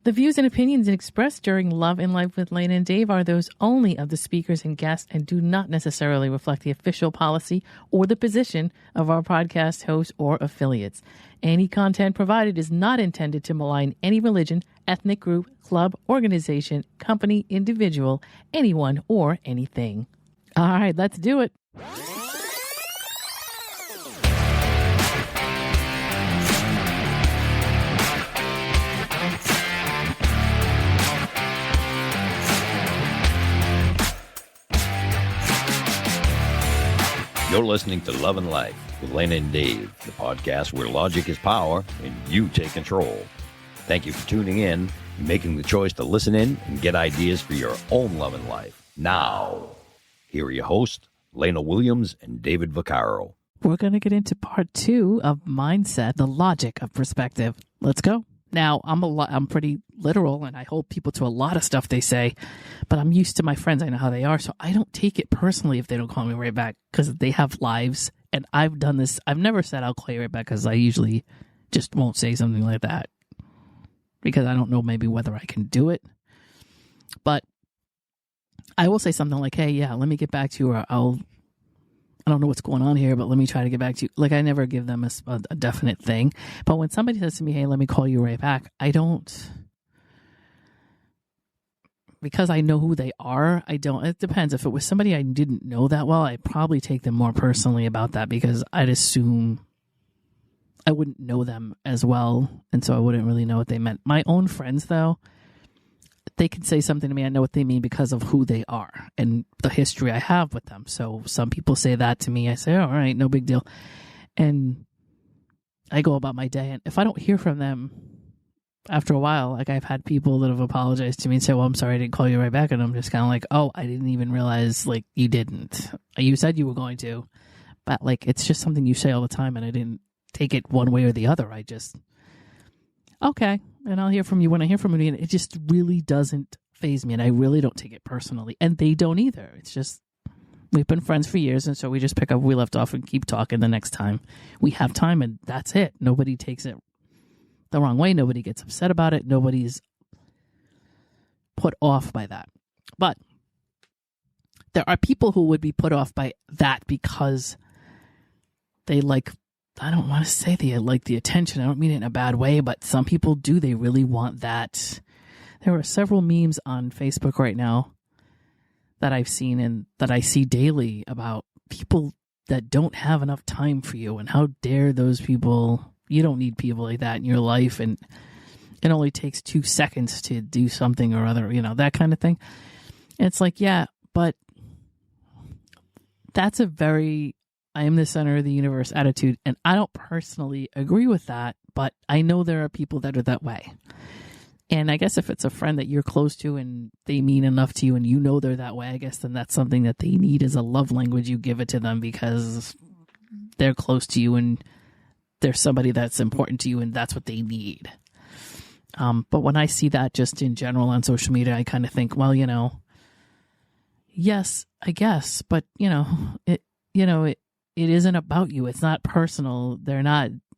The views and opinions expressed during Love and Life with Lana and Dave are those only of the speakers and guests and do not necessarily reflect the official policy or the position of our podcast hosts or affiliates. Any content provided is not intended to malign any religion, ethnic group, club, organization, company, individual, anyone, or anything. All right, let's do it. You're listening to Love and Life with Lana and Dave, the podcast where logic is power and you take control. Thank you for tuning in and making the choice to listen in and get ideas for your own love and life. Now, here are your hosts, Lana Williams and David Vaccaro. We're going to get into part 2 of mindset, the logic of perspective. Let's go. Now, I'm pretty literal, and I hold people to a lot of stuff they say, but I'm used to my friends. I know how they are, so I don't take it personally if they don't call me right back because they have lives, and I've done this. I've never said I'll call you right back because I usually just won't say something like that because I don't know maybe whether I can do it, but I will say something like, hey, yeah, let me get back to you, or I don't know what's going on here, but let me try to get back to you. Like, I never give them a definite thing. But when somebody says to me, hey, let me call you right back, I don't, because I know who they are, I don't. It depends. If it was somebody I didn't know that well, I'd probably take them more personally about that because I'd assume I wouldn't know them as well. And so I wouldn't really know what they meant. My own friends, though, they can say something to me. I know what they mean because of who they are and the history I have with them. So some people say that to me. I say, all right, no big deal. And I go about my day. And if I don't hear from them after a while, like I've had people that have apologized to me and say, well, I'm sorry I didn't call you right back. And I'm just kind of like, oh, I didn't even realize like you didn't. You said you were going to. But like it's just something you say all the time. And I didn't take it one way or the other. I just, okay. And I'll hear from you when I hear from you. And it just really doesn't faze me. And I really don't take it personally. And they don't either. It's just, we've been friends for years. And so we just pick up where we left off and keep talking the next time we have time. And that's it. Nobody takes it the wrong way. Nobody gets upset about it. Nobody's put off by that. But there are people who would be put off by that because they like, I don't want to say they like the attention. I don't mean it in a bad way, but some people do. They really want that. There are several memes on Facebook right now that I've seen and that I see daily about people that don't have enough time for you. And how dare those people, you don't need people like that in your life. And it only takes 2 seconds to do something or other, that kind of thing. And it's like, yeah, but that's a very, I am the center of the universe attitude. And I don't personally agree with that, but I know there are people that are that way. And I guess if it's a friend that you're close to and they mean enough to you and you know they're that way, I guess then that's something that they need as a love language. You give it to them because they're close to you and they're somebody that's important to you and that's what they need. But when I see that just in general on social media, I kind of think, well, yes, I guess, but it isn't about you. It's not personal.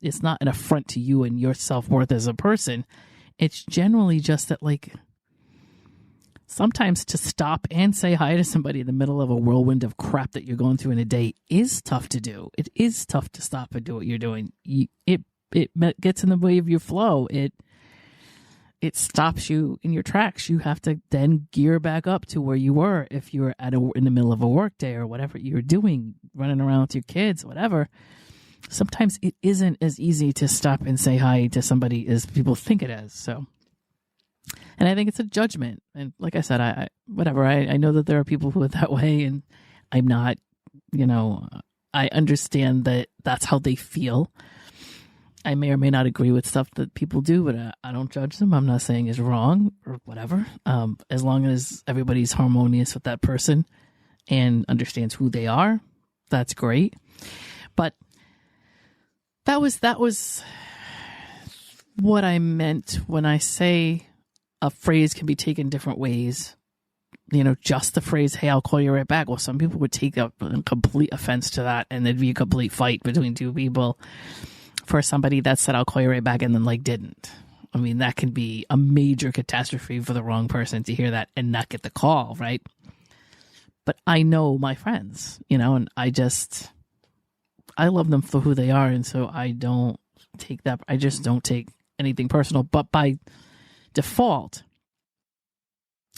It's not an affront to you and your self-worth as a person. It's generally just that, like, sometimes to stop and say hi to somebody in the middle of a whirlwind of crap that you're going through in a day is tough to do. It is tough to stop and do what you're doing. It gets in the way of your flow. It stops you in your tracks. You have to then gear back up to where you were if you're in the middle of a work day or whatever you're doing, running around with your kids, whatever. Sometimes it isn't as easy to stop and say hi to somebody as people think it is. So, and I think it's a judgment. And like I said, I know that there are people who are that way, and I'm not, I understand that that's how they feel. I may or may not agree with stuff that people do, but I don't judge them. I'm not saying it's wrong or whatever. As long as everybody's harmonious with that person and understands who they are, that's great. But that was what I meant when I say a phrase can be taken different ways. Just the phrase, hey, I'll call you right back. Well, some people would take a complete offense to that, and there'd be a complete fight between two people for somebody that said, I'll call you right back, and then didn't. I mean, that can be a major catastrophe for the wrong person to hear that and not get the call, right? But I know my friends, and I love them for who they are. And so I just don't take anything personal. But by default,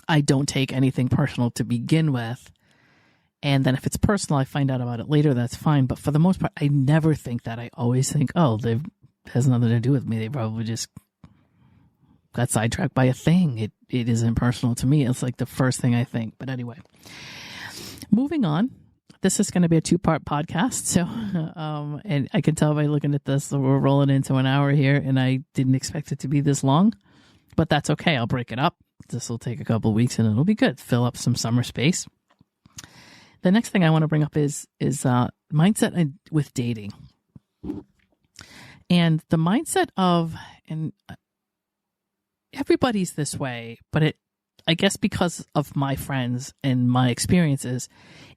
I don't take anything personal to begin with. And then if it's personal, I find out about it later, that's fine. But for the most part, I never think that. I always think, it has nothing to do with me. They probably just got sidetracked by a thing. It isn't personal to me. It's like the first thing I think. But anyway, moving on. This is going to be a 2-part podcast. So, and I can tell by looking at this, so we're rolling into an hour here, and I didn't expect it to be this long. But that's okay. I'll break it up. This will take a couple of weeks, and it'll be good. Fill up some summer space. The next thing I want to bring up is mindset with dating. And the mindset of, and everybody's this way, but I guess because of my friends and my experiences,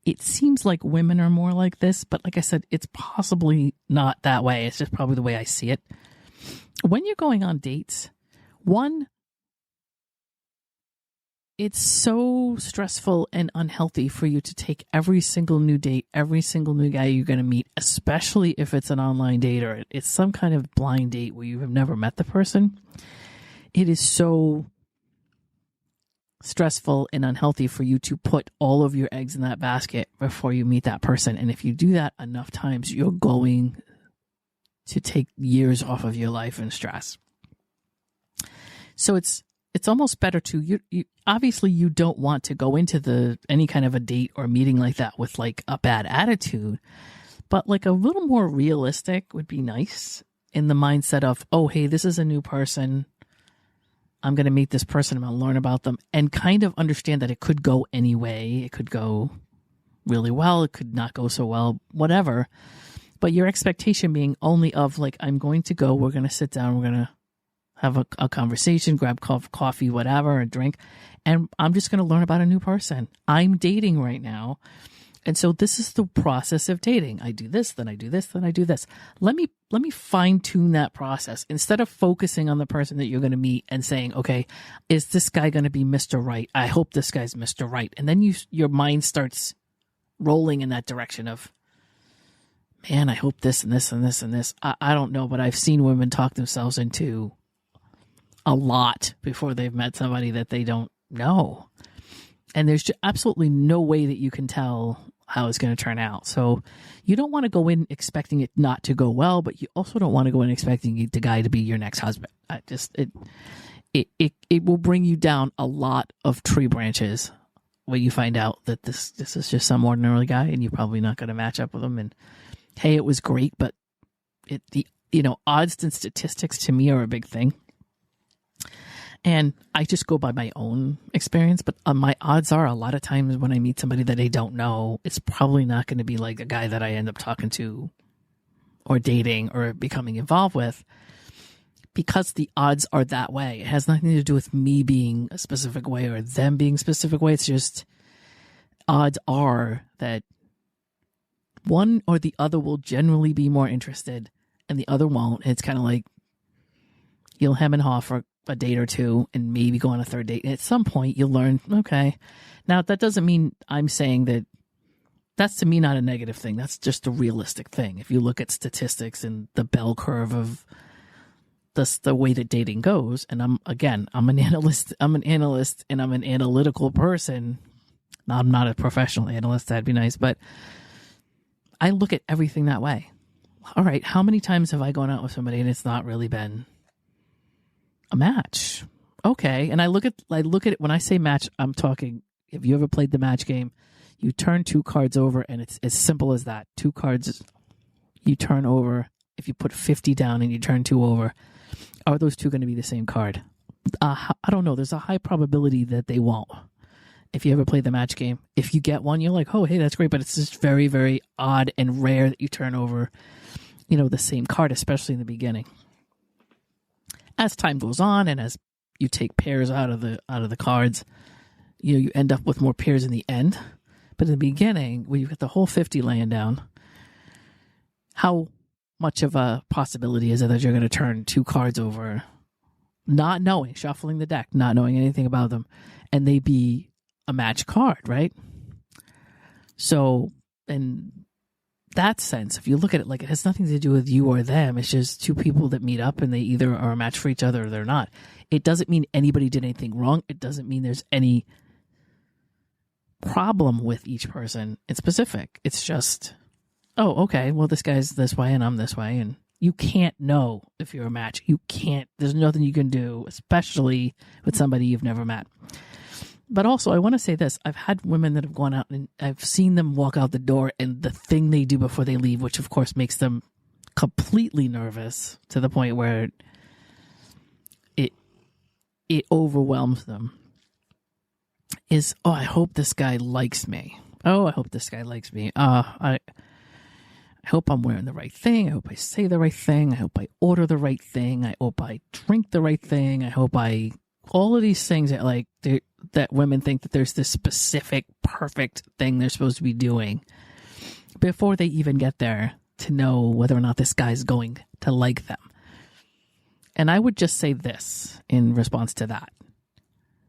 it seems like women are more like this. But like I said, it's possibly not that way. It's just probably the way I see it. When you're going on dates, one, it's so stressful and unhealthy for you to take every single new date, every single new guy you're going to meet, especially if it's an online date or it's some kind of blind date where you have never met the person. It is so stressful and unhealthy for you to put all of your eggs in that basket before you meet that person. And if you do that enough times, you're going to take years off of your life and stress. So it's almost better to, you obviously you don't want to go into any kind of a date or meeting like that with like a bad attitude, but like a little more realistic would be nice, in the mindset of, oh, hey, this is a new person. I'm going to meet this person. I'm going to learn about them, and kind of understand that it could go any way. It could go really well. It could not go so well, whatever. But your expectation being only of like, I'm going to go, we're going to sit down, we're going to have a conversation, grab coffee, whatever, a drink, and I'm just going to learn about a new person. I'm dating right now. And so this is the process of dating. I do this, then I do this, then I do this. Let me fine tune that process instead of focusing on the person that you're going to meet and saying, okay, is this guy going to be Mr. Right? I hope this guy's Mr. Right. And then your mind starts rolling in that direction of, man, I hope this and this and this and this. I don't know, but I've seen women talk themselves into a lot before they've met somebody that they don't know. And there's just absolutely no way that you can tell how it's going to turn out. So you don't want to go in expecting it not to go well, but you also don't want to go in expecting the guy to be your next husband. It will bring you down a lot of tree branches when you find out that this is just some ordinary guy and you're probably not going to match up with him. And hey, it was great, but odds and statistics to me are a big thing. And I just go by my own experience, but my odds are a lot of times when I meet somebody that I don't know, it's probably not going to be like a guy that I end up talking to or dating or becoming involved with, because the odds are that way. It has nothing to do with me being a specific way or them being a specific way. It's just odds are that one or the other will generally be more interested and the other won't. And it's kind of like you'll hem and haw for a date or two and maybe go on a third date. And at some point you'll learn, okay. Now that doesn't mean I'm saying that that's to me not a negative thing. That's just a realistic thing. If you look at statistics and the bell curve of the way that dating goes, and I'm an analyst and I'm an analytical person. Now, I'm not a professional analyst. That'd be nice, but I look at everything that way. All right. How many times have I gone out with somebody and it's not really been a match? Okay. And I look at it when I say match, I'm talking, if you ever played the match game, you turn 2 cards over and it's as simple as that. 2 cards you turn over. If you put 50 down and you turn 2 over, are those 2 going to be the same card? I don't know. There's a high probability that they won't. If you ever play the match game, if you get one, you're like, oh, hey, that's great. But it's just very, very odd and rare that you turn over, the same card, especially in the beginning. As time goes on and as you take pairs out of the cards, you end up with more pairs in the end. But in the beginning, when you get the whole 50 laying down, how much of a possibility is it that you're going to turn 2 cards over not knowing, shuffling the deck, not knowing anything about them, and they be a match card, right? So in that sense, if you look at it like it has nothing to do with you or them, it's just two people that meet up and they either are a match for each other or they're not. It doesn't mean anybody did anything wrong. It doesn't mean there's any problem with each person in specific. It's just, oh, okay, well, this guy's this way and I'm this way, and you can't know if you're a match. You can't. There's nothing you can do, especially with somebody you've never met. But also, I want to say this. I've had women that have gone out and I've seen them walk out the door, and the thing they do before they leave, which of course makes them completely nervous to the point where it overwhelms them, is, oh, I hope this guy likes me. Oh, I hope this guy likes me. I hope I'm wearing the right thing. I hope I say the right thing. I hope I order the right thing. I hope I drink the right thing. I hope all of these things that that women think that there's this specific perfect thing they're supposed to be doing before they even get there to know whether or not this guy's going to like them. And I would just say this in response to that.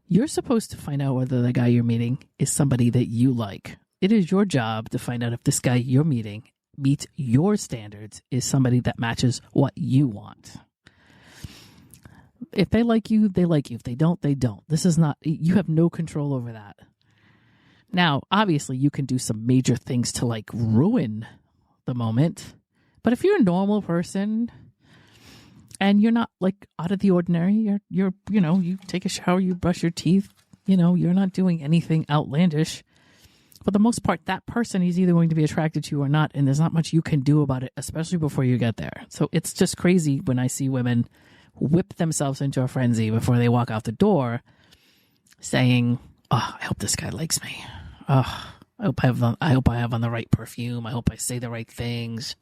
You're supposed to find out whether the guy you're meeting is somebody that you like. It is your job to find out if this guy you're meeting meets your standards, is somebody that matches what you want. If they like you, they like you. If they don't, they don't. This is not, you have no control over that. Now, obviously, you can do some major things to ruin the moment. But if you're a normal person and you're not out of the ordinary, you take a shower, you brush your teeth, you're not doing anything outlandish. For the most part, that person is either going to be attracted to you or not, and there's not much you can do about it, especially before you get there. So it's just crazy when I see women whip themselves into a frenzy before they walk out the door saying, oh, I hope this guy likes me. Oh, I hope I have on the right perfume. I hope I say the right things.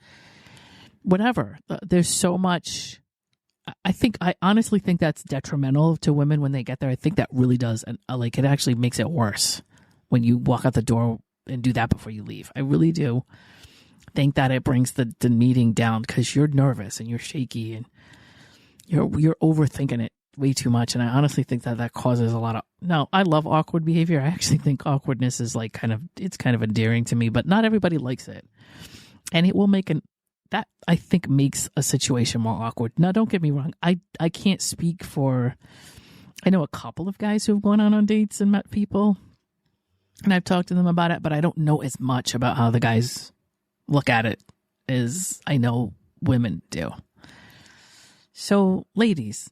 Whatever. There's so much. I honestly think that's detrimental to women when they get there. I think that really does. And it actually makes it worse when you walk out the door and do that before you leave. I really do think that it brings the meeting down because you're nervous and you're shaky and you're overthinking it way too much. And I honestly think that causes a lot of, no, I love awkward behavior. I actually think awkwardness is it's kind of endearing to me, but not everybody likes it. And it will that I think makes a situation more awkward. Now, don't get me wrong. I can't speak for, I know a couple of guys who have gone on dates and met people, and I've talked to them about it, but I don't know as much about how the guys look at it as I know women do. So, ladies,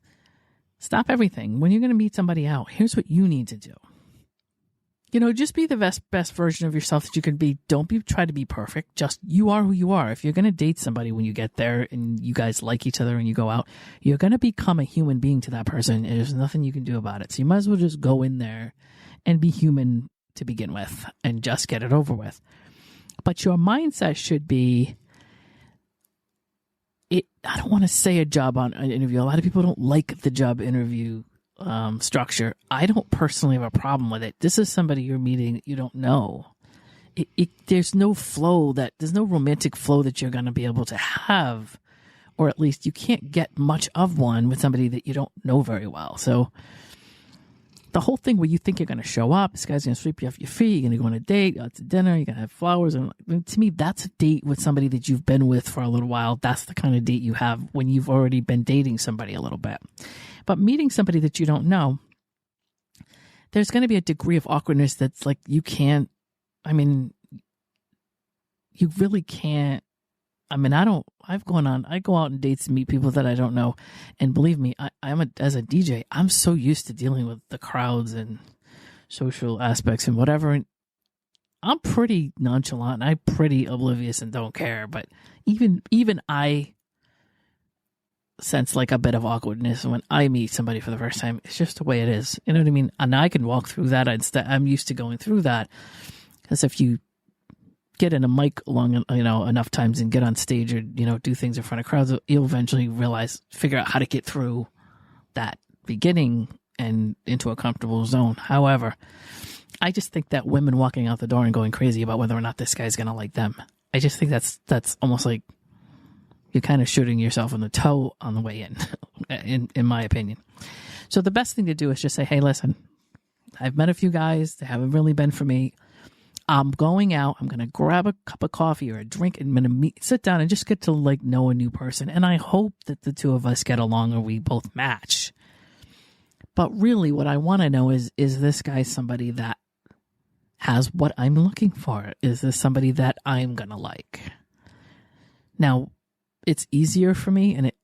stop everything. When you're going to meet somebody out, here's what you need to do. Just be the best version of yourself that you can be. Don't try to be perfect. Just you are who you are. If you're going to date somebody when you get there and you guys like each other and you go out, you're going to become a human being to that person. And there's nothing you can do about it. So you might as well just go in there and be human to begin with and just get it over with. But your mindset should be, I don't want to say a job on an interview. A lot of people don't like the job interview structure. I don't personally have a problem with it. This is somebody you're meeting that you don't know. There's no flow there's no romantic flow that you're going to be able to have, or at least you can't get much of one with somebody that you don't know very well. So the whole thing where you think you're going to show up, this guy's going to sweep you off your feet, you're going to go on a date, go out to dinner, you're going to have flowers. And to me, that's a date with somebody that you've been with for a little while. That's the kind of date you have when you've already been dating somebody a little bit. But meeting somebody that you don't know, there's going to be a degree of awkwardness that's you really can't. I go out on dates and meet people that I don't know. And believe me, as a DJ, I'm so used to dealing with the crowds and social aspects and whatever. And I'm pretty nonchalant and I'm pretty oblivious and don't care. But even I sense a bit of awkwardness when I meet somebody for the first time. It's just the way it is. You know what I mean? And I can walk through that. I'm used to going through that. Because if you get in a mic enough times and get on stage or, do things in front of crowds, you'll eventually figure out how to get through that beginning and into a comfortable zone. However, I just think that women walking out the door and going crazy about whether or not this guy's going to like them, I just think that's almost like you're kind of shooting yourself in the toe on the way in. in my opinion. So the best thing to do is just say, hey, listen, I've met a few guys. They haven't really been for me. I'm going out. I'm going to grab a cup of coffee or a drink, and I'm going to sit down and just get to like know a new person. And I hope that the two of us get along or we both match. But really what I want to know is this guy somebody that has what I'm looking for? Is this somebody that I'm going to like? Now, it's easier for me, and it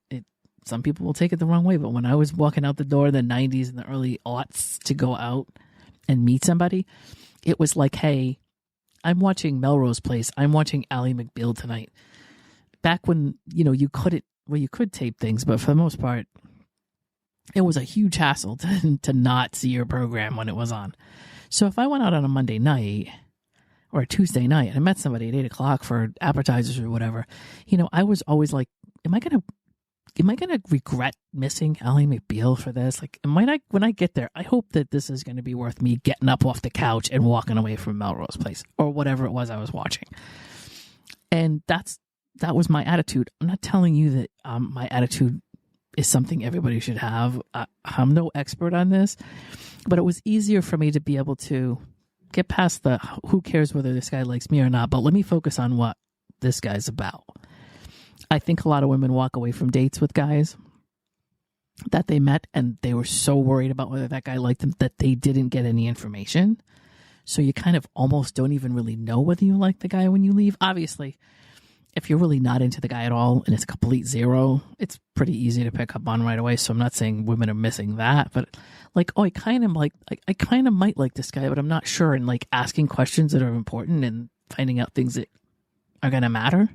some people will take it the wrong way, but when I was walking out the door in the 90s and the early aughts to go out and meet somebody, it was like, hey, I'm watching Melrose Place. I'm watching Ally McBeal tonight. Back when, you could tape things, but for the most part, it was a huge hassle to not see your program when it was on. So if I went out on a Monday night or a Tuesday night and I met somebody at 8 o'clock for appetizers or whatever, I was always like, am I going to regret missing Ally McBeal for this? Like, when I get there, I hope that this is going to be worth me getting up off the couch and walking away from Melrose Place or whatever it was I was watching. And that was my attitude. I'm not telling you that my attitude is something everybody should have. I'm no expert on this, but it was easier for me to be able to get past the who cares whether this guy likes me or not, but let me focus on what this guy's about. I think a lot of women walk away from dates with guys that they met and they were so worried about whether that guy liked them that they didn't get any information. So you kind of almost don't even really know whether you like the guy when you leave. Obviously, if you're really not into the guy at all and it's a complete zero, it's pretty easy to pick up on right away. So I'm not saying women are missing that, but like, I kind of might like this guy, but I'm not sure. And like asking questions that are important and finding out things that are going to matter.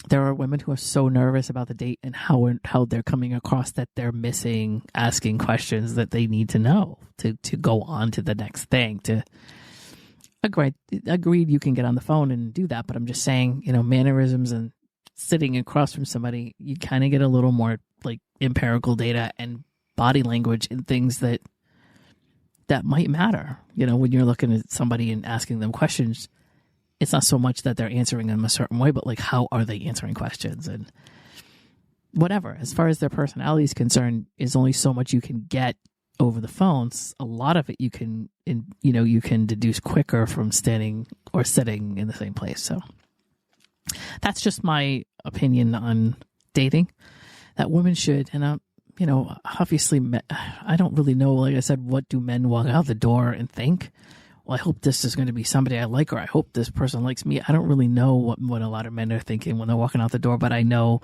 There are women who are so nervous about the date and how they're coming across that they're missing asking questions that they need to know to go on to the next thing. Agreed, you can get on the phone and do that, but I'm just saying, mannerisms and sitting across from somebody, you kind of get a little more like empirical data and body language and things that might matter. When you're looking at somebody and asking them questions, it's not so much that they're answering them a certain way, but like, how are they answering questions and whatever. As far as their personality is concerned, is only so much you can get over the phones. A lot of it you can deduce quicker from standing or sitting in the same place. So that's just my opinion on dating, that women should. And obviously, I don't really know. Like I said, what do men walk out the door and think? Well, I hope this is going to be somebody I like, or I hope this person likes me. I don't really know what a lot of men are thinking when they're walking out the door, but I know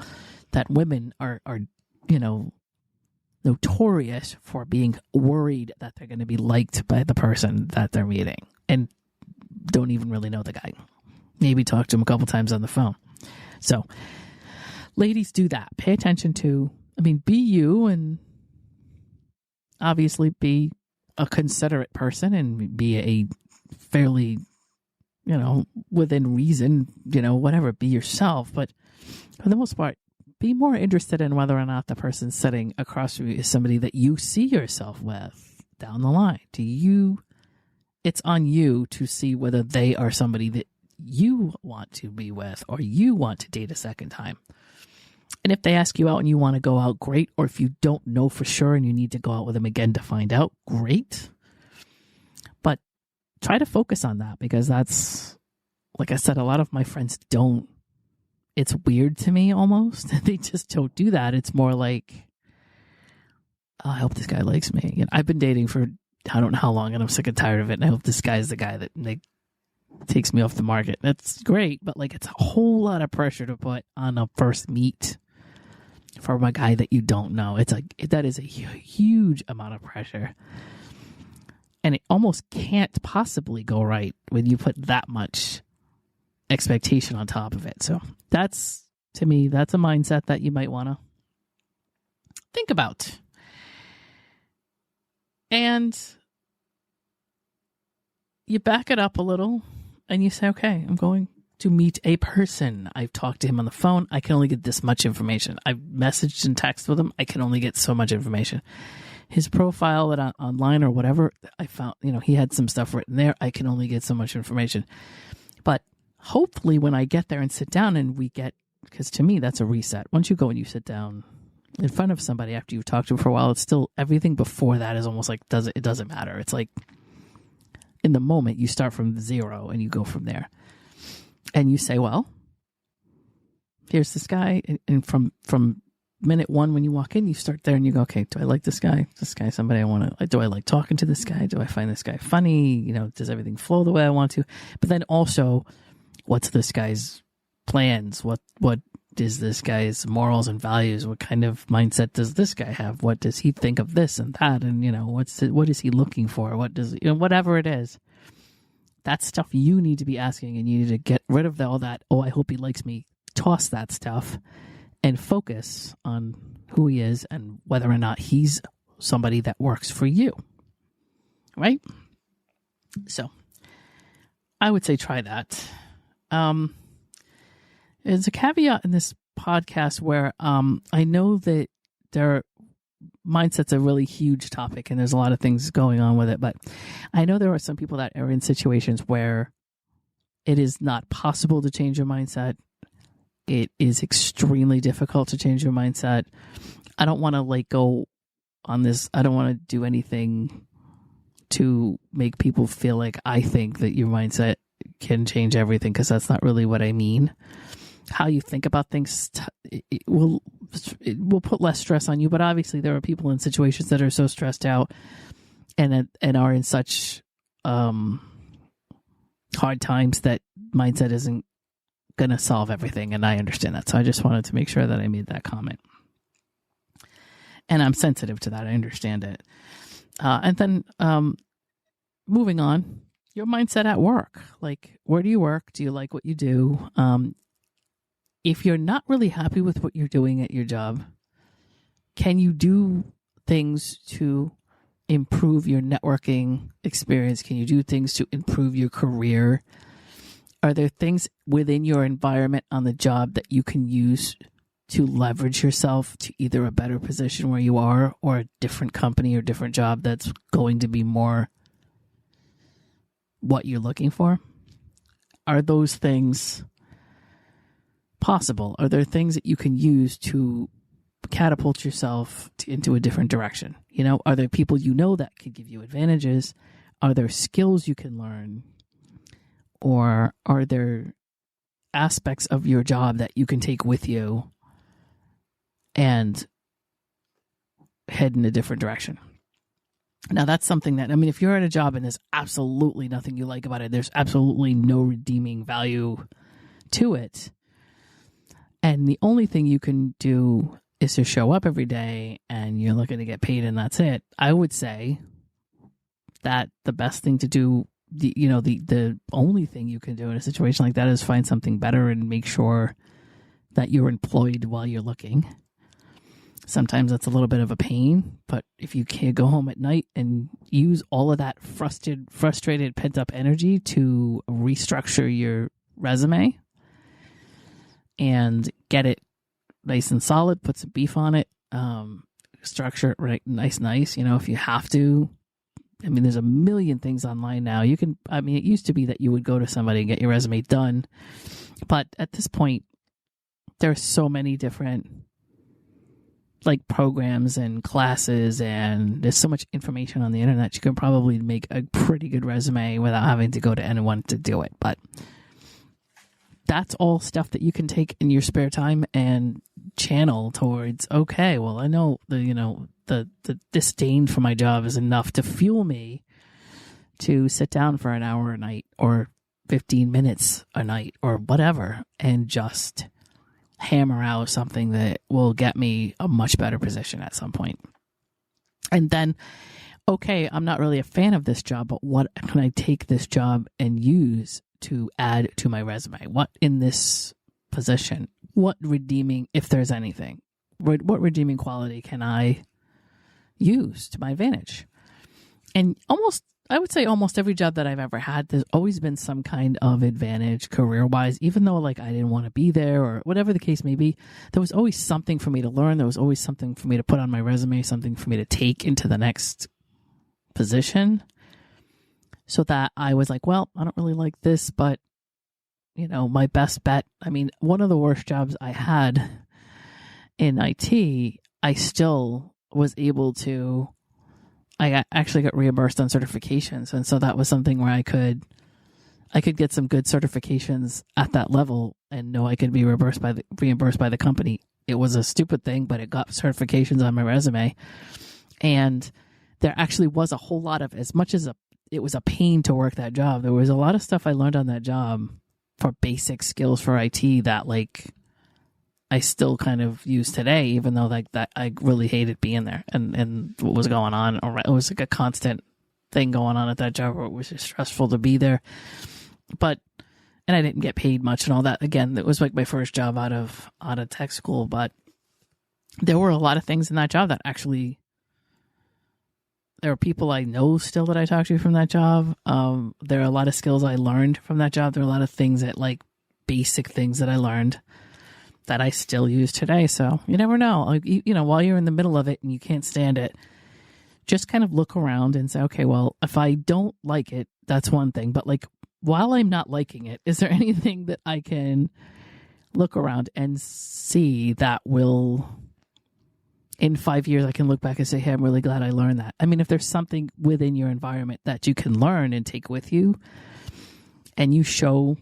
that women are notorious for being worried that they're going to be liked by the person that they're meeting and don't even really know the guy. Maybe talk to him a couple times on the phone. So ladies, do that. Pay attention to, be you, and obviously be a considerate person and be a fairly, within reason, whatever, be yourself. But for the most part, be more interested in whether or not the person sitting across from you is somebody that you see yourself with down the line. It's on you to see whether they are somebody that you want to be with or you want to date a second time. And if they ask you out and you want to go out, great. Or if you don't know for sure and you need to go out with them again to find out, great. But try to focus on that, because that's, like I said, a lot of my friends don't. It's weird to me almost. They just don't do that. It's more like, oh, I hope this guy likes me. I've been dating for I don't know how long and I'm sick and tired of it. And I hope this guy's the guy that takes me off the market. That's great, but like, it's a whole lot of pressure to put on a first meet from a guy that you don't know. It's like, that is a huge amount of pressure. And it almost can't possibly go right when you put that much expectation on top of it. So to me, that's a mindset that you might want to think about. And you back it up a little and you say, okay, I'm going to meet a person. I've talked to him on the phone. I can only get this much information. I've messaged and texted with him. I can only get so much information. His profile that online or whatever, I found, he had some stuff written there. I can only get so much information. But hopefully when I get there and sit down and because to me, that's a reset. Once you go and you sit down, in front of somebody after you've talked to them for a while, it's still, everything before that is almost like, it doesn't matter. It's like, in the moment, you start from 0 and you go from there. And you say, well, here's this guy. And from minute 1, when you walk in, you start there and you go, okay, do I like this guy? Is this guy somebody I want to, do I like talking to this guy? Do I find this guy funny? Does everything flow the way I want to? But then also, what's this guy's plans? What is this guy's morals and values? What kind of mindset does this guy have? What does he think of this and that? And, what is he looking for? What does, whatever it is, that's stuff you need to be asking, and you need to get rid of all that. Oh, I hope he likes me. Toss that stuff and focus on who he is and whether or not he's somebody that works for you. Right? So I would say try that. There's a caveat in this podcast where I know that mindset's a really huge topic and there's a lot of things going on with it, but I know there are some people that are in situations where it is not possible to change your mindset. It is extremely difficult to change your mindset. I don't want to go on this. I don't want to do anything to make people feel like I think that your mindset can change everything, because that's not really what I mean. How you think about things, it will put less stress on you. But obviously, there are people in situations that are so stressed out and are in such hard times that mindset isn't going to solve everything. And I understand that. So I just wanted to make sure that I made that comment. And I'm sensitive to that. I understand it. And then moving on, your mindset at work. Like, where do you work? Do you like what you do? If you're not really happy with what you're doing at your job, can you do things to improve your networking experience? Can you do things to improve your career? Are there things within your environment on the job that you can use to leverage yourself to either a better position where you are or a different company or different job that's going to be more what you're looking for? Are those things possible? Are there things that you can use to catapult yourself into a different direction? Are there people that can give you advantages? Are there skills you can learn? Or are there aspects of your job that you can take with you and head in a different direction? Now, that's something that, if you're at a job and there's absolutely nothing you like about it, there's absolutely no redeeming value to it, and the only thing you can do is to show up every day and you're looking to get paid and that's it, I would say that the best thing to do, the only thing you can do in a situation like that is find something better and make sure that you're employed while you're looking. Sometimes that's a little bit of a pain, but if you can't go home at night and use all of that frustrated pent-up energy to restructure your resume and get it nice and solid, put some beef on it, structure it right, nice, if you have to. There's a million things online now. You can, it used to be that you would go to somebody and get your resume done, but at this point, there's so many different programs and classes, and there's so much information on the internet. You can probably make a pretty good resume without having to go to anyone to do it. But that's all stuff that you can take in your spare time and channel towards, okay, well, I know the disdain for my job is enough to fuel me to sit down for an hour a night or 15 minutes a night or whatever and just hammer out something that will get me a much better position at some point. And then, okay, I'm not really a fan of this job, but what can I take this job and use to add to my resume? What in this position, what redeeming, if there's anything, what redeeming quality can I use to my advantage? And I would say almost every job that I've ever had, there's always been some kind of advantage career-wise, even though I didn't want to be there or whatever the case may be. There was always something for me to learn. There was always something for me to put on my resume, something for me to take into the next position, so that I was like, well, I don't really like this, but my best bet. One of the worst jobs I had in IT, I still was able to, actually got reimbursed on certifications. And so that was something where I could get some good certifications at that level and know I could be reimbursed by the company. It was a stupid thing, but it got certifications on my resume. And there actually was a whole lot of, as much as it was a pain to work that job, there was a lot of stuff I learned on that job for basic skills for IT that like I still kind of use today, even though like that I really hated being there and what was going on. It was like a constant thing going on at that job where it was just stressful to be there. But, and I didn't get paid much and all that. Again, it was like my first job out of tech school, but there were a lot of things in that job that actually, there are people I know still that I talk to from that job. There are a lot of skills I learned from that job. There are a lot of things that like basic things that I learned that I still use today. So you never know. Like, you know, while you're in the middle of it and you can't stand it, just kind of look around and say, okay, well, if I don't like it, that's one thing. But like, while I'm not liking it, is there anything that I can look around and see that will, in 5 years, I can look back and say, hey, I'm really glad I learned that. I mean, if there's something within your environment that you can learn and take with you and you show,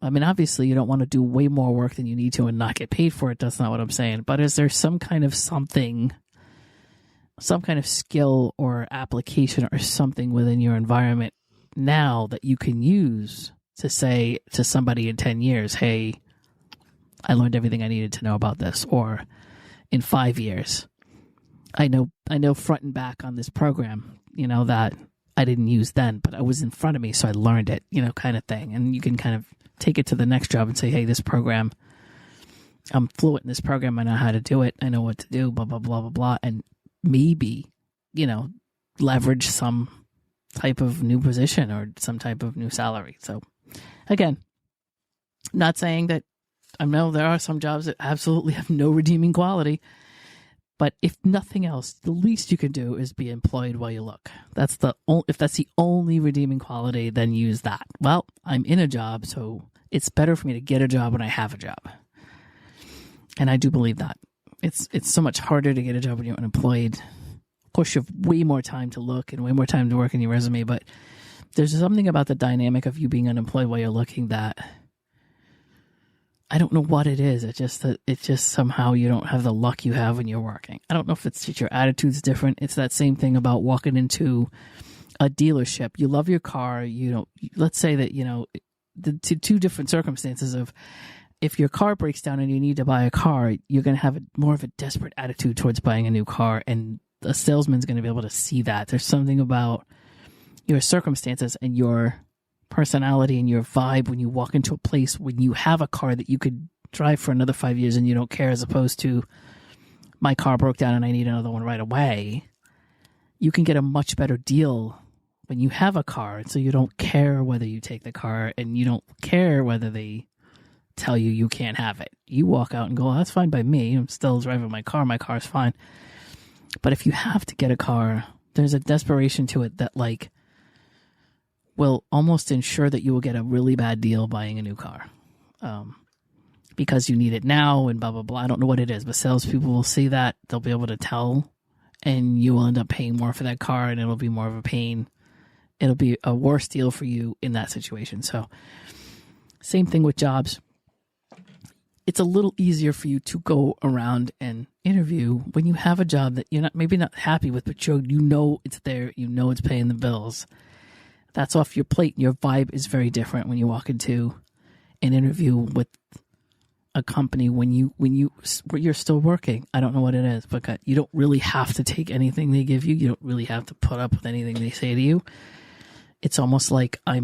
I mean, obviously you don't want to do way more work than you need to and not get paid for it. That's not what I'm saying. But is there some kind of skill or application or something within your environment now that you can use to say to somebody in 10 years, hey, I learned everything I needed to know about this, or in 5 years, I know front and back on this program, you know, that I didn't use then, but it was in front of me, so I learned it, you know, kind of thing. And you can kind of take it to the next job and say, hey, this program, I'm fluent in this program. I know how to do it. I know what to do, blah, blah, blah, blah, blah. And maybe, you know, leverage some type of new position or some type of new salary. So again, not saying that, I know there are some jobs that absolutely have no redeeming quality, but if nothing else, the least you can do is be employed while you look. If that's the only redeeming quality, then use that. Well, I'm in a job, so it's better for me to get a job when I have a job. And I do believe that. It's so much harder to get a job when you're unemployed. Of course, you have way more time to look and way more time to work in your resume, but there's something about the dynamic of you being unemployed while you're looking that I don't know what it is. It's just somehow you don't have the luck you have when you're working. I don't know if it's just your attitude's different. It's that same thing about walking into a dealership. You love your car. You know, let's say that, you know, the two different circumstances of if your car breaks down and you need to buy a car, you're going to have more of a desperate attitude towards buying a new car. And a salesman's going to be able to see that. There's something about your circumstances and your personality and your vibe when you walk into a place when you have a car that you could drive for another 5 years and you don't care, as opposed to my car broke down and I need another one right away. You can get a much better deal when you have a car, and so you don't care whether you take the car and you don't care whether they tell you can't have it. You walk out and go, oh, that's fine by me. I'm still driving my car. My car's fine. But if you have to get a car, there's a desperation to it that like will almost ensure that you will get a really bad deal buying a new car because you need it now and blah, blah, blah. I don't know what it is, but salespeople will see that. They'll be able to tell, and you will end up paying more for that car, and it'll be more of a pain. It'll be a worse deal for you in that situation. So same thing with jobs. It's a little easier for you to go around and interview when you have a job that you're maybe not happy with, but you know it's there, you know it's paying the bills. That's off your plate. Your vibe is very different when you walk into an interview with a company when you're still working. I don't know what it is, but you don't really have to take anything they give you. You don't really have to put up with anything they say to you. It's almost like I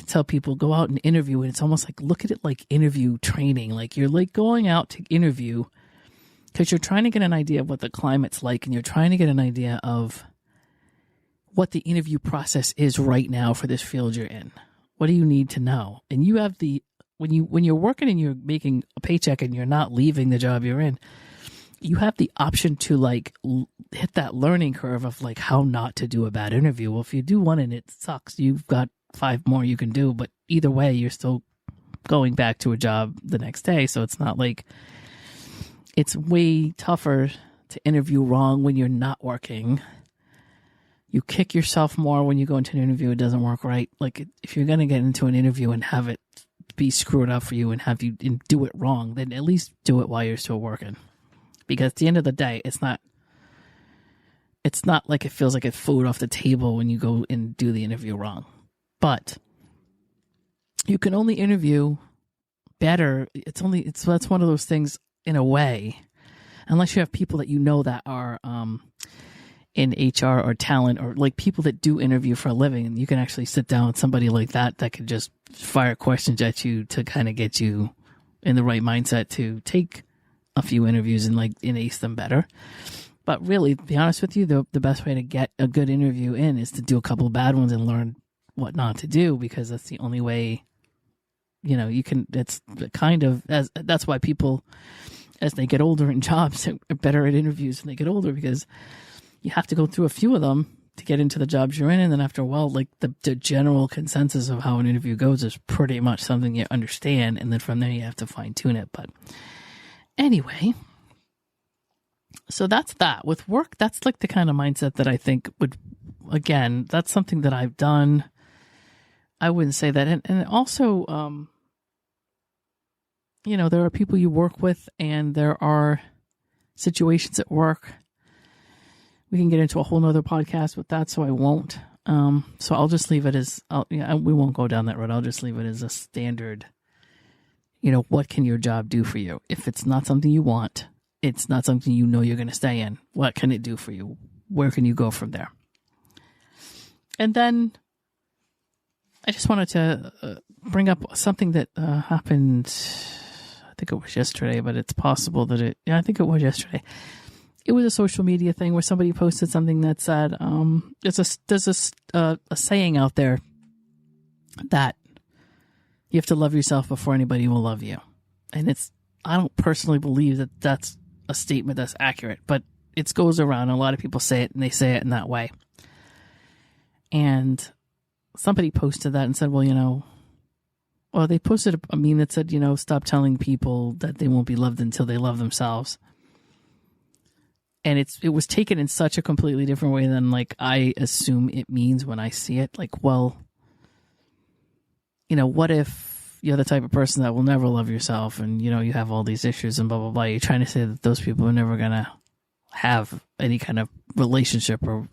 tell people, go out and interview, and it's almost like, look at it like interview training. Like you're like going out to interview because you're trying to get an idea of what the climate's like, and you're trying to get an idea of what the interview process is right now for this field you're in. What do you need to know? And you have when you're working and you're making a paycheck and you're not leaving the job you're in, you have the option to like hit that learning curve of like how not to do a bad interview. Well, if you do one and it sucks, you've got 5 more you can do, but either way, you're still going back to a job the next day. So it's not like, it's way tougher to interview wrong when you're not working. You kick yourself more when you go into an interview, it doesn't work right. Like, if you're going to get into an interview and have it be screwed up for you and have you do it wrong, then at least do it while you're still working. Because at the end of the day, it's not like it feels like it's food off the table when you go and do the interview wrong. But you can only interview better. That's one of those things in a way, unless you have people that you know that are in HR or talent, or like people that do interview for a living, and you can actually sit down with somebody like that could just fire questions at you to kind of get you in the right mindset to take a few interviews and ace them better. But really, to be honest with you, the best way to get a good interview in is to do a couple of bad ones and learn what not to do, because that's the only way, you can, it's kind of, that's why people, as they get older in jobs, are better at interviews when they get older, because you have to go through a few of them to get into the jobs you're in. And then after a while, like the general consensus of how an interview goes is pretty much something you understand. And then from there, you have to fine tune it. But anyway, so that's that. With work, that's like the kind of mindset that I think would, again, that's something that I've done. I wouldn't say that. And also, there are people you work with, and there are situations at work. We can get into a whole nother podcast with that, so I won't. So I'll just leave it as, we won't go down that road. I'll just leave it as a standard, what can your job do for you? If it's not something you want, it's not something you're going to stay in, what can it do for you? Where can you go from there? And then I just wanted to bring up something that happened, I think it was yesterday, but it's possible that I think it was yesterday. It was a social media thing where somebody posted something that said, there's a saying out there that you have to love yourself before anybody will love you. And I don't personally believe that that's a statement that's accurate, but it goes around. A lot of people say it, and they say it in that way. And somebody posted that and said, well, they posted a meme that said, stop telling people that they won't be loved until they love themselves. And it was taken in such a completely different way than I assume it means when I see it. What if you're the type of person that will never love yourself, and you have all these issues and blah blah blah? You're trying to say that those people are never gonna have any kind of relationship or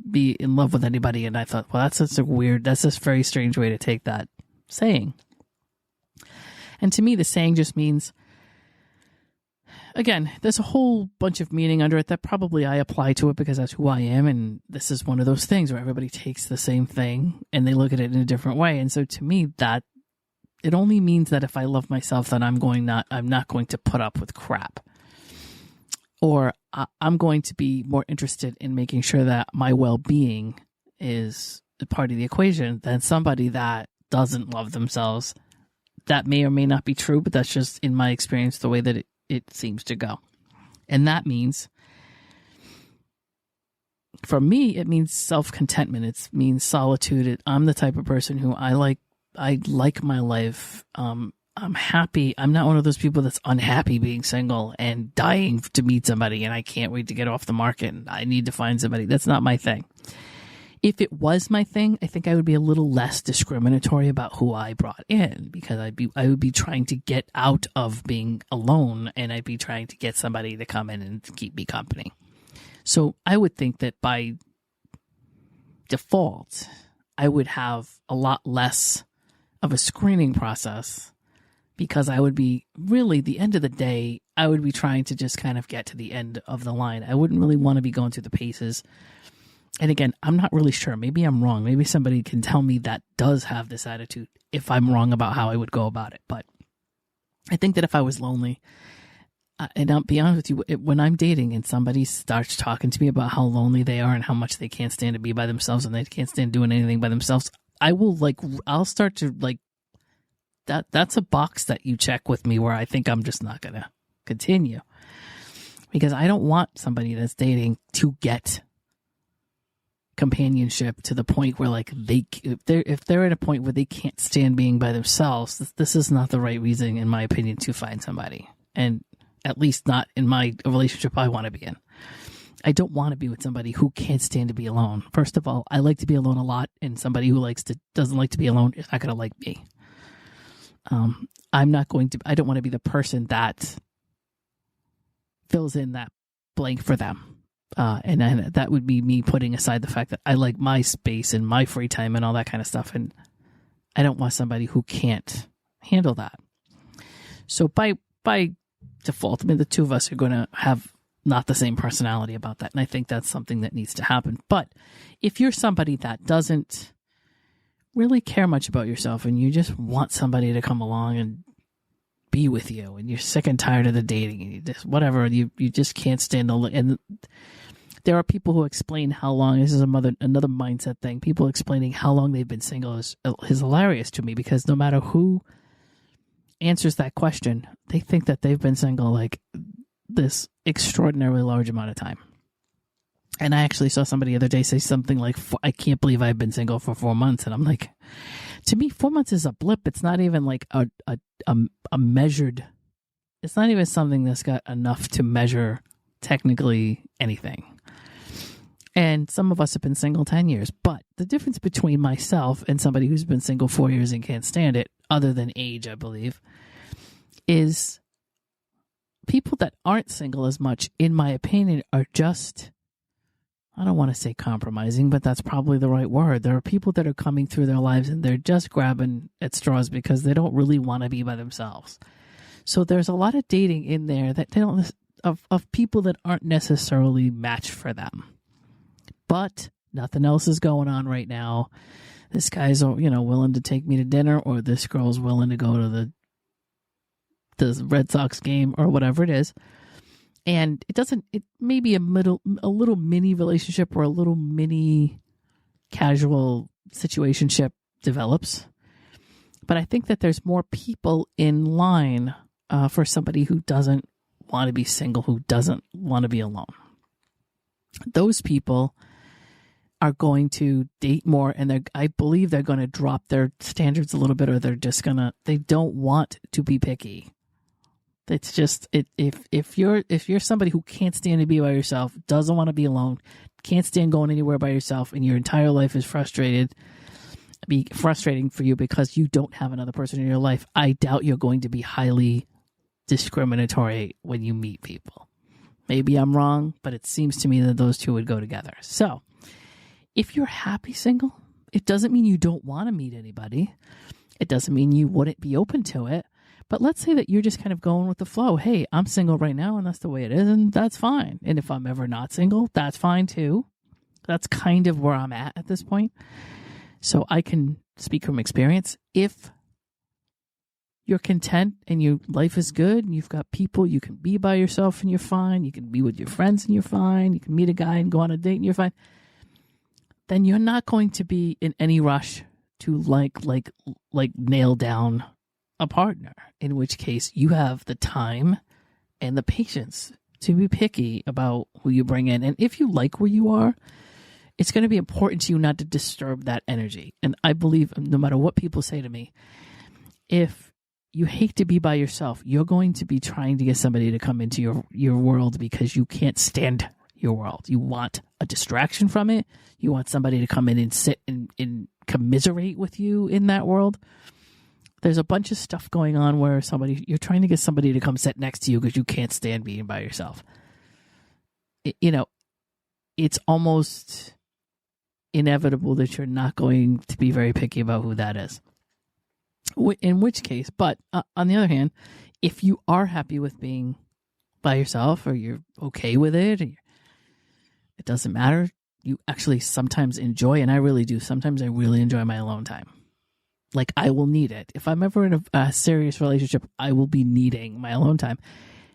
be in love with anybody. And I thought, well, that's a very strange way to take that saying. And to me, the saying just means, again, there's a whole bunch of meaning under it that probably I apply to it because that's who I am. And this is one of those things where everybody takes the same thing and they look at it in a different way. And so to me, that it only means that if I love myself, then I'm not going to put up with crap, or I'm going to be more interested in making sure that my well-being is a part of the equation than somebody that doesn't love themselves. That may or may not be true, but that's just, in my experience, the way that it seems to go. And that means, for me, it means self-contentment. It means solitude. I'm the type of person who I like my life. I'm happy. I'm not one of those people that's unhappy being single and dying to meet somebody, and I can't wait to get off the market and I need to find somebody. That's not my thing. If it was my thing, I think I would be a little less discriminatory about who I brought in, because I would be trying to get out of being alone, and I'd be trying to get somebody to come in and keep me company. So I would think that by default, I would have a lot less of a screening process, because I would be really, the end of the day, I would be trying to just kind of get to the end of the line. I wouldn't really want to be going through the paces. And again, I'm not really sure. Maybe I'm wrong. Maybe somebody can tell me that does have this attitude if I'm wrong about how I would go about it. But I think that if I was lonely, and I'll be honest with you, when I'm dating and somebody starts talking to me about how lonely they are and how much they can't stand to be by themselves and they can't stand doing anything by themselves, I'll start to that's a box that you check with me where I think I'm just not going to continue, because I don't want somebody that's dating to get companionship to the point where if they're at a point where they can't stand being by themselves, this is not the right reason, in my opinion, to find somebody. And At least not in my relationship I want to be in. I don't want to be with somebody who can't stand to be alone. First of all, I like to be alone a lot, and somebody who doesn't like to be alone is not going to like me. I don't want to be the person that fills in that blank for them. And then that would be me putting aside the fact that I like my space and my free time and all that kind of stuff. And I don't want somebody who can't handle that. So by default, the two of us are going to have not the same personality about that. And I think that's something that needs to happen. But if you're somebody that doesn't really care much about yourself and you just want somebody to come along and be with you, and you're sick and tired of the dating, and you just whatever, you just can't stand and there are people who explain how long, this is another mindset thing, people explaining how long they've been single is hilarious to me, because no matter who answers that question, they think that they've been single like this extraordinarily large amount of time. And I actually saw somebody the other day say something like, I can't believe I've been single for 4 months. And I'm like, to me, 4 months is a blip. It's not even like a measured, it's not even something that's got enough to measure technically anything. And some of us have been single 10 years. But the difference between myself and somebody who's been single 4 years and can't stand it, other than age, I believe, is people that aren't single as much, in my opinion, are just, I don't want to say compromising, but that's probably the right word. There are people that are coming through their lives and they're just grabbing at straws because they don't really want to be by themselves. So there's a lot of dating in there that they don't, of people that aren't necessarily matched for them. But nothing else is going on right now. This guy's, willing to take me to dinner, or this girl's willing to go to the Red Sox game or whatever it is. And it may be a little mini relationship or a little mini casual situationship develops. But I think that there's more people in line for somebody who doesn't want to be single, who doesn't want to be alone. Those people are going to date more, and I believe they're going to drop their standards a little bit, or they don't want to be picky. It's just if you're somebody who can't stand to be by yourself, doesn't want to be alone, can't stand going anywhere by yourself, and your entire life is frustrating for you because you don't have another person in your life, I doubt you're going to be highly discriminatory when you meet people. Maybe I'm wrong, but it seems to me that those two would go together. So if you're happy single, it doesn't mean you don't want to meet anybody. It doesn't mean you wouldn't be open to it. But let's say that you're just kind of going with the flow. Hey, I'm single right now, and that's the way it is, and that's fine. And if I'm ever not single, that's fine too. That's kind of where I'm at this point. So I can speak from experience. If you're content and your life is good and you've got people, you can be by yourself and you're fine. You can be with your friends and you're fine. You can meet a guy and go on a date and you're fine. Then you're not going to be in any rush to like nail down a partner, in which case you have the time and the patience to be picky about who you bring in. And if you like where you are, it's going to be important to you not to disturb that energy. And I believe no matter what people say to me, if you hate to be by yourself, you're going to be trying to get somebody to come into your world because you can't stand your world. You want a distraction from it. You want somebody to come in and sit and commiserate with you in that world. There's a bunch of stuff going on where you're trying to get somebody to come sit next to you because you can't stand being by yourself. It's almost inevitable that you're not going to be very picky about who that is. In which case, but on the other hand, if you are happy with being by yourself, or you're okay with it, it doesn't matter. You actually sometimes enjoy, and I really do. Sometimes I really enjoy my alone time. Like, I will need it. If I'm ever in a serious relationship, I will be needing my alone time.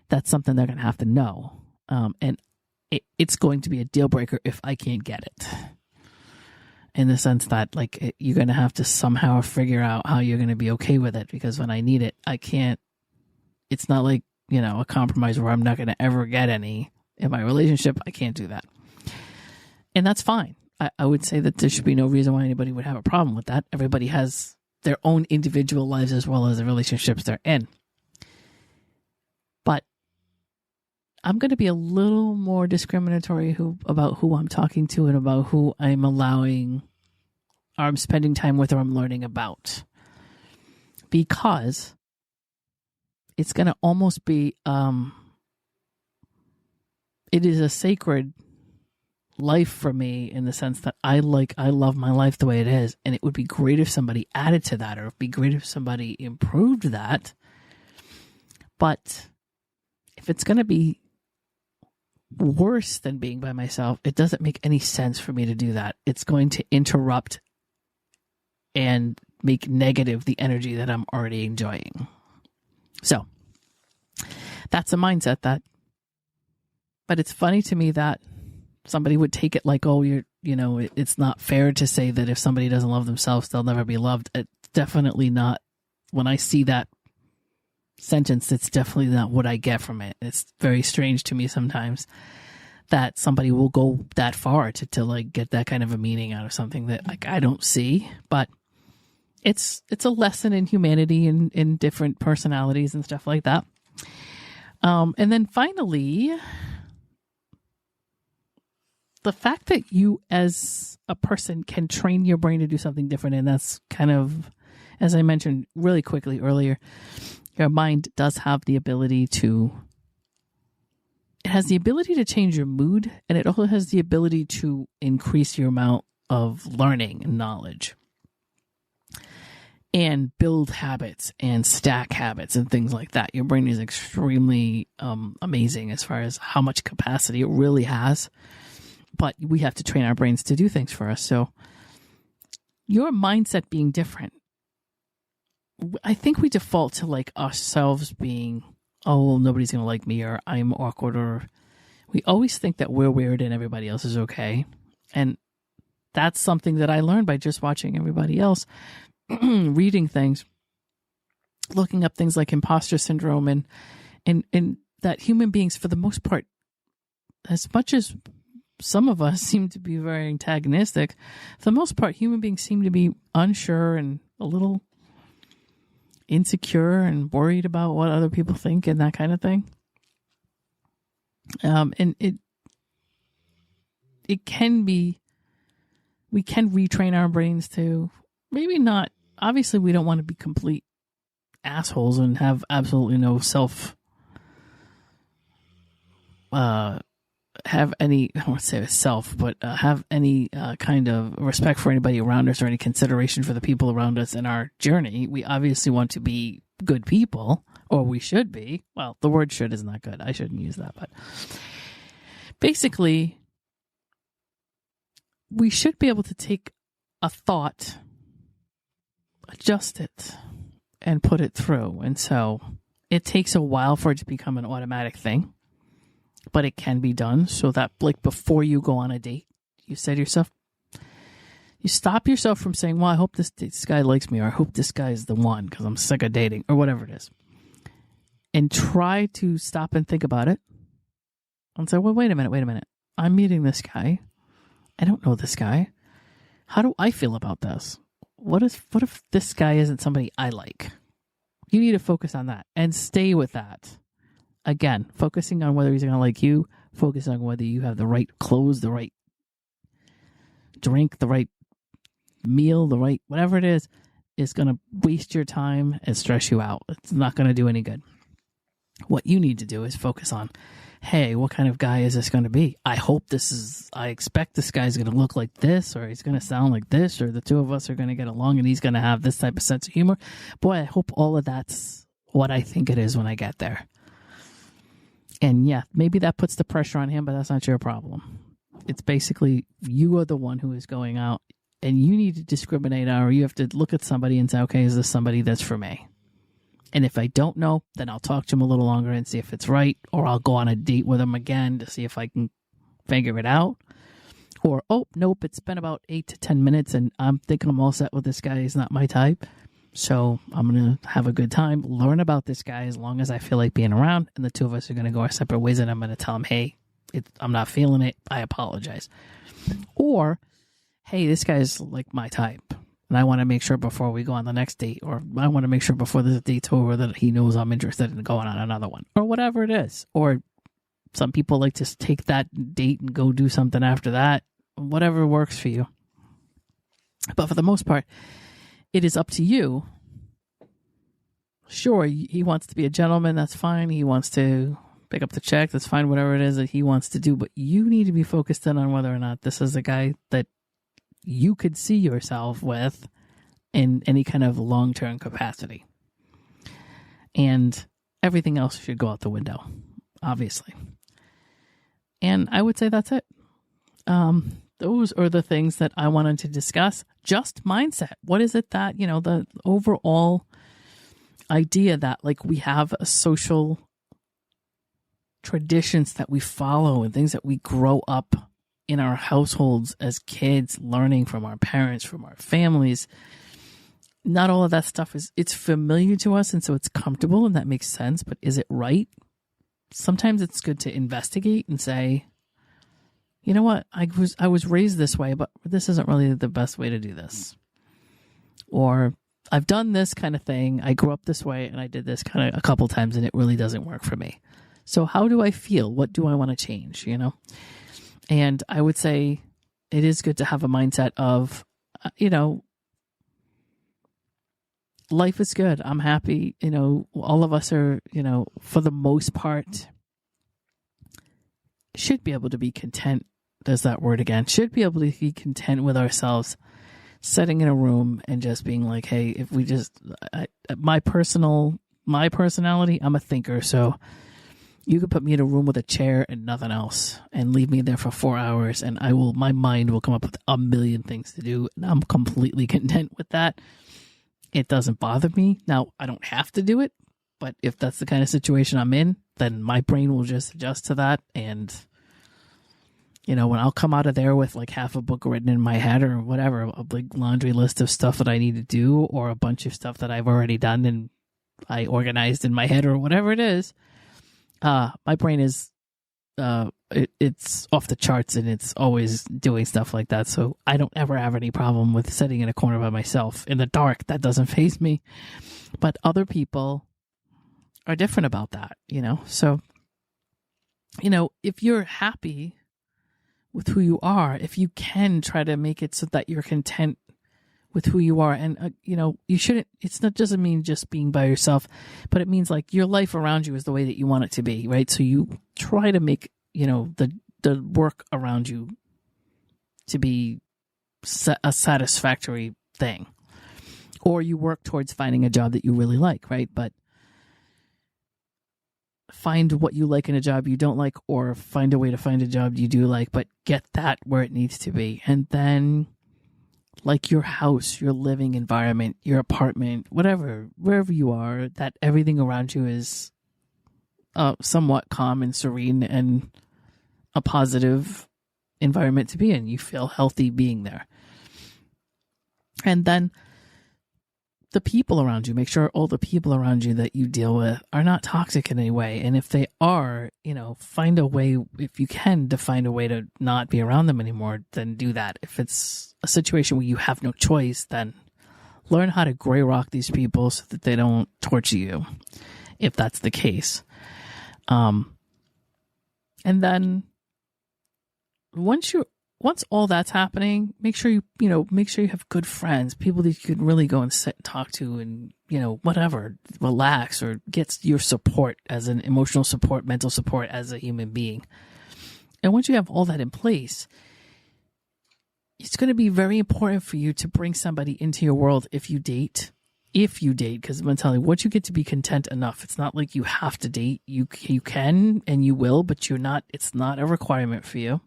That's something they're going to have to know. And it's going to be a deal breaker if I can't get it. In the sense that, you're going to have to somehow figure out how you're going to be okay with it. Because when I need it, I can't. It's not like, a compromise where I'm not going to ever get any in my relationship. I can't do that. And that's fine. I would say that there should be no reason why anybody would have a problem with that. Everybody has their own individual lives as well as the relationships they're in. But I'm going to be a little more discriminatory about who I'm talking to and about who I'm allowing or I'm spending time with or I'm learning about. Because it's going to almost be, it is a sacred life for me in the sense that I love my life the way it is. And it would be great if somebody added to that, or it'd be great if somebody improved that. But if it's going to be worse than being by myself, it doesn't make any sense for me to do that. It's going to interrupt and make negative the energy that I'm already enjoying. So that's a mindset but it's funny to me that somebody would take it like, oh, it's not fair to say that if somebody doesn't love themselves, they'll never be loved. It's definitely not. When I see that sentence, it's definitely not what I get from it. It's very strange to me sometimes that somebody will go that far to like get that kind of a meaning out of something that like I don't see. But it's a lesson in humanity and in different personalities and stuff like that. And then finally, the fact that you as a person can train your brain to do something different, and that's kind of, as I mentioned really quickly earlier, your mind does have the ability to change your mood, and it also has the ability to increase your amount of learning and knowledge and build habits and stack habits and things like that. Your brain is extremely amazing as far as how much capacity it really has, but we have to train our brains to do things for us. So your mindset being different, I think we default to like ourselves being, oh, well, nobody's going to like me, or I'm awkward, or we always think that we're weird and everybody else is okay. And that's something that I learned by just watching everybody else, reading things, looking up things like imposter syndrome, and that human beings, for the most part, as much as some of us seem to be very antagonistic, for the most part, human beings seem to be unsure and a little insecure and worried about what other people think and that kind of thing. And it can be, we can retrain our brains to maybe not, obviously we don't want to be complete assholes and have absolutely no have any, I won't say self, but have any kind of respect for anybody around us or any consideration for the people around us in our journey. We obviously want to be good people, or we should be. Well, the word should is not good. I shouldn't use that, but basically, we should be able to take a thought, adjust it, and put it through. And so it takes a while for it to become an automatic thing, but it can be done. So that, like, before you go on a date, you say to yourself, you stop yourself from saying, well, I hope this guy likes me, or I hope this guy is the one because I'm sick of dating, or whatever it is. And try to stop and think about it and say, well, wait a minute. I'm meeting this guy. I don't know this guy. How do I feel about this? What if this guy isn't somebody I like? You need to focus on that and stay with that. Again, focusing on whether he's going to like you, focus on whether you have the right clothes, the right drink, the right meal, the right whatever it is going to waste your time and stress you out. It's not going to do any good. What you need to do is focus on, hey, what kind of guy is this going to be? I expect this guy's going to look like this, or he's going to sound like this, or the two of us are going to get along and he's going to have this type of sense of humor. Boy, I hope all of that's what I think it is when I get there. And yeah, maybe that puts the pressure on him, but that's not your problem. It's basically you are the one who is going out, and you need to discriminate, or you have to look at somebody and say, okay, is this somebody that's for me? And if I don't know, then I'll talk to him a little longer and see if it's right, or I'll go on a date with him again to see if I can figure it out. Or, oh, nope, it's been about 8 to 10 minutes, and I'm thinking I'm all set with this guy. He's not my type. So I'm going to have a good time, learn about this guy as long as I feel like being around, and the two of us are going to go our separate ways, and I'm going to tell him, hey, I'm not feeling it. I apologize. Or, hey, this guy's like my type, and I want to make sure before we go on the next date, or I want to make sure before the date's over that he knows I'm interested in going on another one, or whatever it is. Or Some people like to take that date and go do something after that. Whatever works for you. But for the most part, it is up to you. Sure, he wants to be a gentleman. That's fine. He wants to pick up the check. That's fine. Whatever it is that he wants to do. But you need to be focused in on whether or not this is a guy that you could see yourself with in any kind of long-term capacity. And everything else should go out the window, obviously. And I would say that's it. Those are the things that I wanted to discuss. Just mindset. What is it that, the overall idea that like we have a social traditions that we follow and things that we grow up in our households as kids, learning from our parents, from our families. Not all of that stuff it's familiar to us, and so it's comfortable, and that makes sense, but is it right? Sometimes it's good to investigate and say, you know what, I was raised this way, but this isn't really the best way to do this. Or I've done this kind of thing, I grew up this way, and I did this kind of a couple times, and it really doesn't work for me. So how do I feel? What do I want to change, And I would say it is good to have a mindset of, life is good. I'm happy. All of us are, for the most part, should be able to be content. There's that word again. Should be able to be content with ourselves, sitting in a room and just being like, hey, if we just, my personality, I'm a thinker. So you could put me in a room with a chair and nothing else and leave me there for 4 hours, and my mind will come up with a million things to do. And I'm completely content with that. It doesn't bother me. Now, I don't have to do it, but if that's the kind of situation I'm in, then my brain will just adjust to that. And, when I'll come out of there with like half a book written in my head or whatever, a big laundry list of stuff that I need to do, or a bunch of stuff that I've already done and I organized in my head or whatever it is, my brain is, it's off the charts, and it's always doing stuff like that. So I don't ever have any problem with sitting in a corner by myself in the dark. That doesn't faze me. But other people are different about that, So, if you're happy with who you are, if you can try to make it so that you're content with who you are, and, you shouldn't, doesn't mean just being by yourself, but it means like your life around you is the way that you want it to be, right? So you try to make, the work around you to be a satisfactory thing, or you work towards finding a job that you really like, right? But find what you like in a job you don't like, or find a way to find a job you do like, but get that where it needs to be. And then like your house, your living environment, your apartment, whatever, wherever you are, that everything around you is somewhat calm and serene and a positive environment to be in. You feel healthy being there. And then the people around you, make sure all the people around you that you deal with are not toxic in any way. And if they are, find a way, if you can, to find a way to not be around them anymore, then do that. If it's a situation where you have no choice, then learn how to gray rock these people so that they don't torture you, if that's the case. And then once all that's happening, make sure you have good friends, people that you can really go and sit and talk to, and, whatever, relax, or get your support as an emotional support, mental support as a human being. And once you have all that in place, it's going to be very important for you to bring somebody into your world if you date, because I'm telling you, once you get to be content enough, it's not like you have to date. You can and you will, but it's not a requirement for you.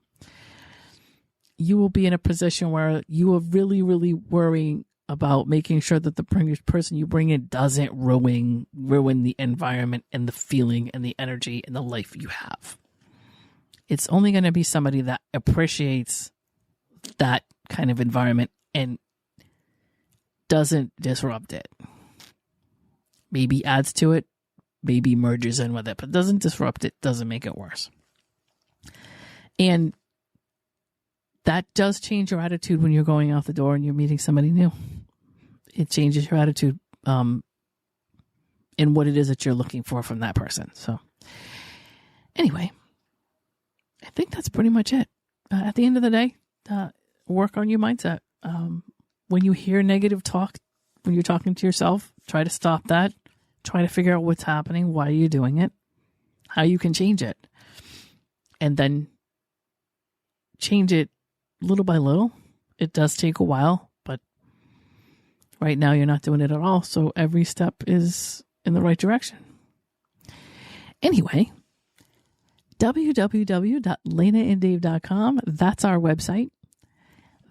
You will be in a position where you are really, really worrying about making sure that the person you bring in doesn't ruin the environment and the feeling and the energy and the life you have. It's only going to be somebody that appreciates that kind of environment and doesn't disrupt it. Maybe adds to it, maybe merges in with it, but doesn't disrupt it, doesn't make it worse. And that does change your attitude when you're going out the door and you're meeting somebody new. It changes your attitude in what it is that you're looking for from that person. So anyway, I think that's pretty much it. At the end of the day, work on your mindset. When you hear negative talk, when you're talking to yourself, try to stop that. Try to figure out what's happening, why you're doing it, how you can change it. And then change it little by little. It does take a while, but right now you're not doing it at all. So every step is in the right direction. Anyway, www.lanaanddave.com. That's our website.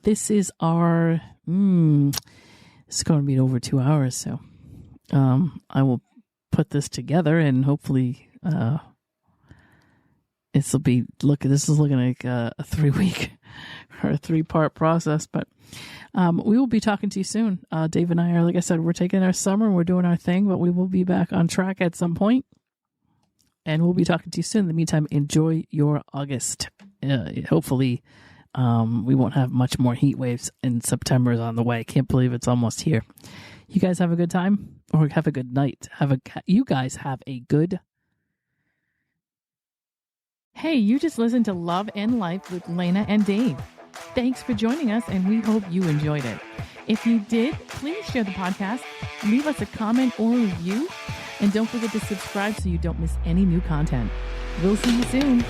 This is our, it's going to be over 2 hours. So I will put this together and hopefully this is looking like a 3-week or a 3-part process, but we will be talking to you soon. Dave and I are, like I said, we're taking our summer, we're doing our thing, but we will be back on track at some point, and we'll be talking to you soon. In the meantime, enjoy your August. Hopefully we won't have much more heat waves, and September is on the way. Can't believe it's almost here. You guys have a good time, or have a good night. You guys have a good. Hey, you just listened to Love and Life with Lana and Dave. Thanks for joining us, and we hope you enjoyed it. If you did, please share the podcast, leave us a comment or review, and don't forget to subscribe so you don't miss any new content. We'll see you soon.